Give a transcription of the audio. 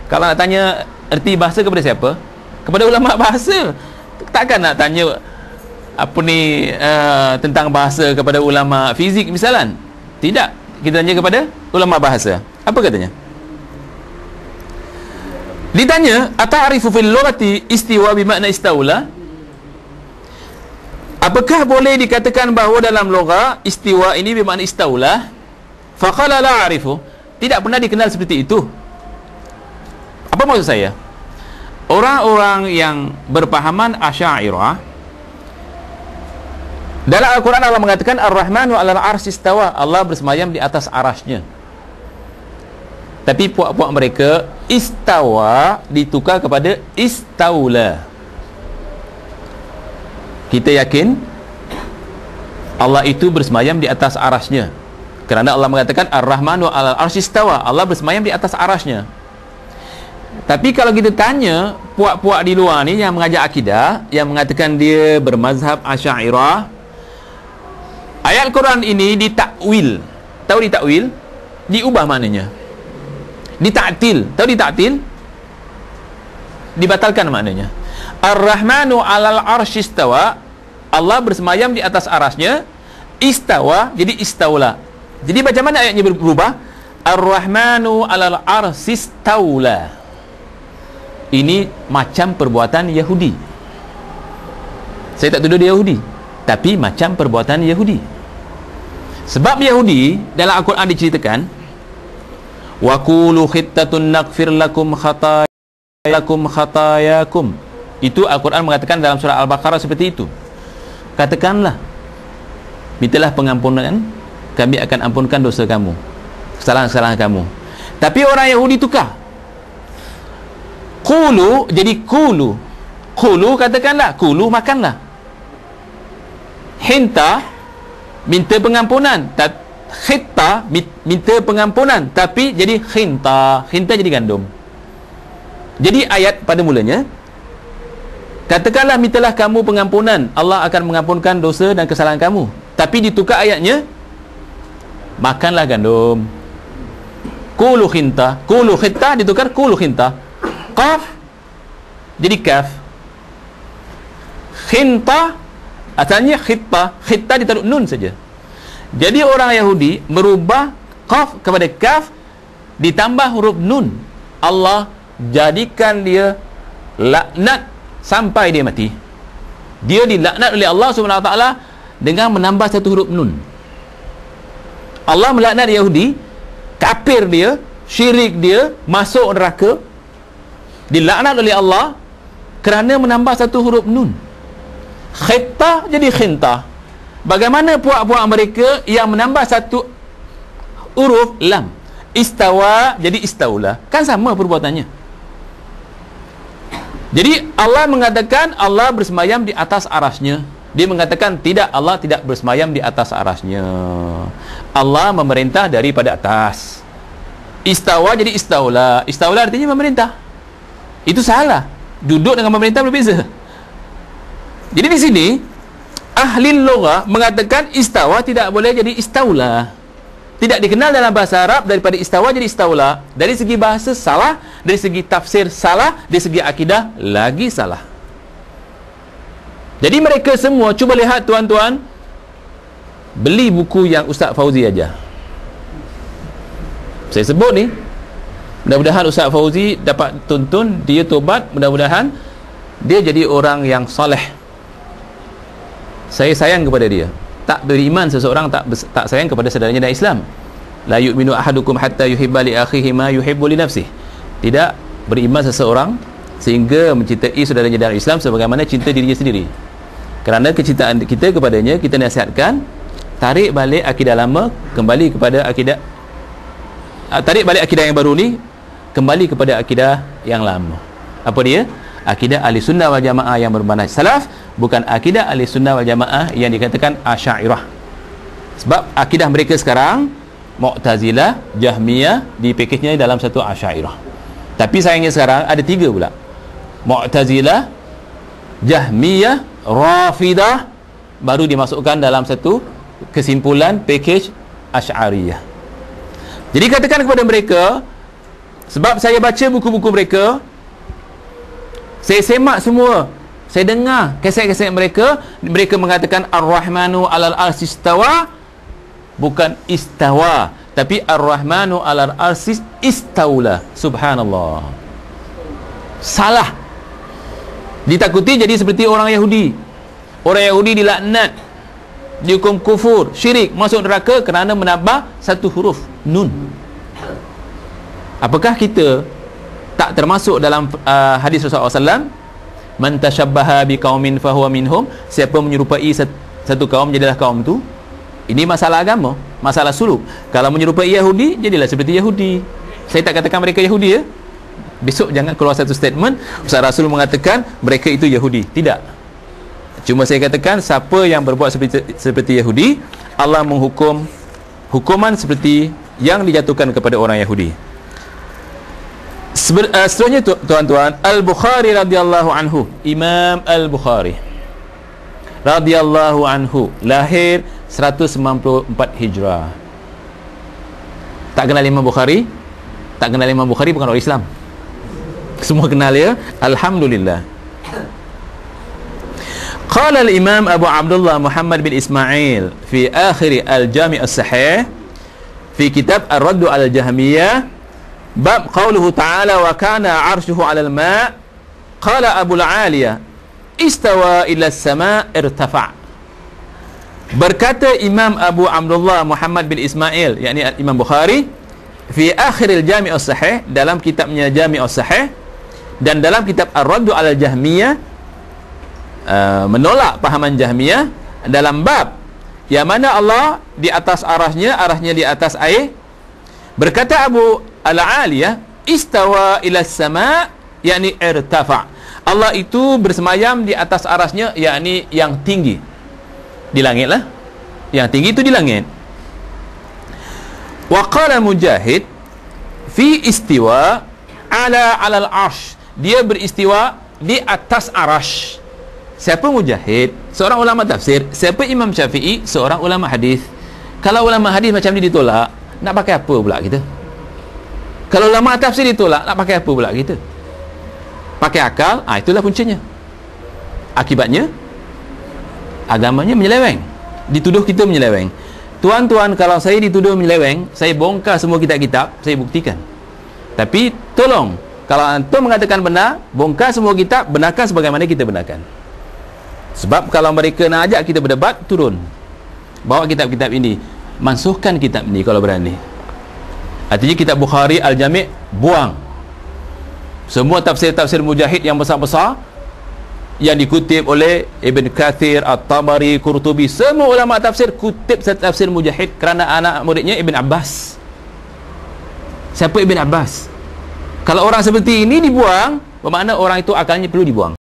Kalau nak tanya erti bahasa kepada siapa? Kepada ulama bahasa. Takkan nak tanya apa ni tentang bahasa kepada ulama fizik misalan. Tidak, kita tanya kepada ulama bahasa. Apa katanya? Ditanya, ata'rifu fil lughati istiwa bimakna istaula? Apakah boleh dikatakan bahawa dalam lugah istiwa ini bermakna istaula? Faqala la a'rifu. Tidak pernah dikenal seperti itu. Apa maksud saya? Orang-orang yang berpahaman Asy'ariyah, dalam Al-Quran Allah mengatakan Ar-Rahmanu 'alal 'arsy istawa, Allah bersemayam di atas arasnya. Tapi puak-puak mereka istawa ditukar kepada istaula. Kita yakin Allah itu bersemayam di atas arasnya, kerana Allah mengatakan Ar-Rahmanu 'alal 'arsy istawa, Allah bersemayam di atas arasnya. Tapi kalau kita tanya puak-puak di luar ni yang mengajar akidah, yang mengatakan dia bermazhab Asy'ariyah, ayat Quran ini ditakwil. Tahu ditakwil? Diubah maknanya. Ditaktil. Tahu ditaktil? Dibatalkan maknanya. Ar-Rahmanu 'alal 'arsy istawa, Allah bersemayam di atas arasnya. Istawa jadi istaula. Jadi macam mana ayatnya berubah? Ar-Rahmanu 'alal 'arsy istaula. Ini macam perbuatan Yahudi. Saya tak tuduh dia Yahudi, tapi macam perbuatan Yahudi. Sebab Yahudi dalam Al-Quran diceritakan, wa qulu khittatun naghfir lakum khatayakum. Itu Al-Quran mengatakan dalam surah Al-Baqarah seperti itu. Katakanlah, mintalah pengampunan, kami akan ampunkan dosa kamu, kesalahan-kesalahan kamu. Tapi orang Yahudi tukar. Qulu jadi qulu. Qulu katakanlah, qulu makanlah. Hinta minta pengampunan. Khitta minta pengampunan, tapi jadi khinta. Khinta jadi gandum. Jadi ayat pada mulanya, katakanlah mintalah kamu pengampunan, Allah akan mengampunkan dosa dan kesalahan kamu. Tapi ditukar ayatnya, makanlah gandum. Qulu khinta. Qulu khitta ditukar qulu khinta. Qaf jadi kaf. Khinta asalnya khitta. Khitta ditaruh nun saja. Jadi orang Yahudi merubah qaf kepada kaf ditambah huruf nun. Allah jadikan dia laknat sampai dia mati. Dia dilaknat oleh Allah Subhanahu Wa Taala dengan menambah satu huruf nun. Allah melaknat Yahudi, kafir dia, syirik dia, masuk neraka, dilaknat oleh Allah kerana menambah satu huruf nun. Khitta jadi khinta. Bagaimana puak-puak mereka yang menambah satu huruf lam? Istawa jadi istaula. Kan sama perbuatannya. Jadi Allah mengatakan Allah bersemayam di atas arasnya. Dia mengatakan tidak, Allah tidak bersemayam di atas arasnya. Allah memerintah daripada atas. Istawa jadi istaula. Istaula artinya memerintah. Itu salah. Duduk dengan pemerintah berbeza. Jadi di sini ahli lughah mengatakan istawa tidak boleh jadi istaula. Tidak dikenal dalam bahasa Arab daripada istawa jadi istaula. Dari segi bahasa salah, dari segi tafsir salah, dari segi akidah lagi salah. Jadi mereka semua, cuba lihat tuan-tuan, beli buku yang Ustaz Fauzi ajar. Saya sebut ni, mudah-mudahan Ustaz Fauzi dapat tuntun, dia tobat, mudah-mudahan dia jadi orang yang soleh. Saya sayang kepada dia. Tak beriman seseorang tak sayang kepada saudaranya dalam Islam. La yu'minu ahadukum hatta yuhibba li akhihi ma yuhibbu li nafsihi. Tidak beriman seseorang sehingga mencintai saudaranya dalam Islam sebagaimana cinta dirinya sendiri. Kerana kecintaan kita kepadanya, kita nasihatkan tarik balik akidah lama, kembali kepada akidah, tarik balik akidah yang baru ni, kembali kepada akidah yang lama. Apa dia? Akidah ahli sunnah wal jamaah yang bermanhaj salaf, bukan akidah ahli sunnah wal jamaah yang dikatakan Asy'ariyah. Sebab akidah mereka sekarang Mu'tazilah, Jahmiyah dipakejnya dalam satu Asy'ariyah. Tapi sayangnya sekarang ada tiga pula. Mu'tazilah, Jahmiyah, Rafidah baru dimasukkan dalam satu kesimpulan pakej Asy'ariyah. Jadi katakan kepada mereka, Sebab saya baca buku-buku mereka, saya semak semua, saya dengar kaset-kaset mereka, mereka mengatakan Ar-Rahmanu 'alal arsy istawa, bukan istawa, tapi Ar-Rahmanu 'alal arsy istaula. Subhanallah. Salah. Ditakuti jadi seperti orang Yahudi. Orang Yahudi dilaknat, dihukum kufur, syirik, masuk neraka kerana menambah satu huruf, nun. Apakah kita tak termasuk dalam hadis Rasulullah SAW, man tashabbaha biqaumin fahuwa minhum, siapa menyerupai satu kaum jadilah kaum itu? Ini masalah agama, masalah suluk. Kalau menyerupai Yahudi, jadilah seperti Yahudi. Saya tak katakan mereka Yahudi ya. Besok jangan keluar satu statement Ustaz Rasul mengatakan mereka itu Yahudi. Tidak. Cuma saya katakan siapa yang berbuat seperti Yahudi, Allah menghukum hukuman seperti yang dijatuhkan kepada orang Yahudi. Seterusnya tuan-tuan, Al-Bukhari radhiyallahu anhu, Imam Al-Bukhari radhiyallahu anhu, lahir 194 Hijrah. Tak kenal Imam Bukhari? Tak kenal Imam Bukhari bukan orang Islam. Semua kenal ya. Alhamdulillah. قال الإمام أبو عبد الله محمد بن إسماعيل في آخر الجامع الصحيح في كتاب الرد على الجهمية باب قوله تعالى وكان عرشه على الماء قال أبو العالية استوى إلى السماء ارتفع. Berkata Imam Abu Abdullah Muhammad bin Ismail, yakni Imam Bukhari, fi akhir al-Jami' as-Sahih, dalam kitabnya Jami' as-Sahih, dan dalam kitab Ar-Radd 'ala al-Jahmiyah, menolak pahaman Jahmiyah, dalam bab yang mana Allah di atas arasnya di atas air. Berkata Abu Al-Aliyah, istawa ila sama, yakni irtafa. Allah itu bersemayam di atas arasnya, yakni yang tinggi di langit lah. Yang tinggi itu di langit. Wa qala Mujahid fi istiwa ala alal arsh, dia beristiwa di atas arash. Siapa Mujahid? Seorang ulama tafsir. Siapa Imam Syafi'i? Seorang ulama hadis. Kalau ulama hadis macam ni ditolak, nak pakai apa pula kita? Kalau ulama tafsir ditolak, nak pakai apa pula kita? Pakai akal, itulah puncanya. Akibatnya agamanya menyeleweng. Dituduh kita menyeleweng. Tuan-tuan, kalau saya dituduh menyeleweng, saya bongkar semua kitab-kitab, saya buktikan. Tapi tolong, kalau antum mengatakan benar, bongkar semua kitab, benarkan sebagaimana kita benarkan. Sebab kalau mereka nak ajak kita berdebat, turun, bawa kitab-kitab ini, mansuhkan kitab ini kalau berani. Artinya kitab Bukhari Al-Jami' buang. Semua tafsir-tafsir Mujahid yang besar-besar yang dikutip oleh Ibn Kathir, At-Tabari, Qurtubi, semua ulama tafsir kutip tafsir Mujahid kerana anak muridnya Ibn Abbas. Siapa Ibn Abbas? Kalau orang seperti ini dibuang, bermakna orang itu akalnya perlu dibuang.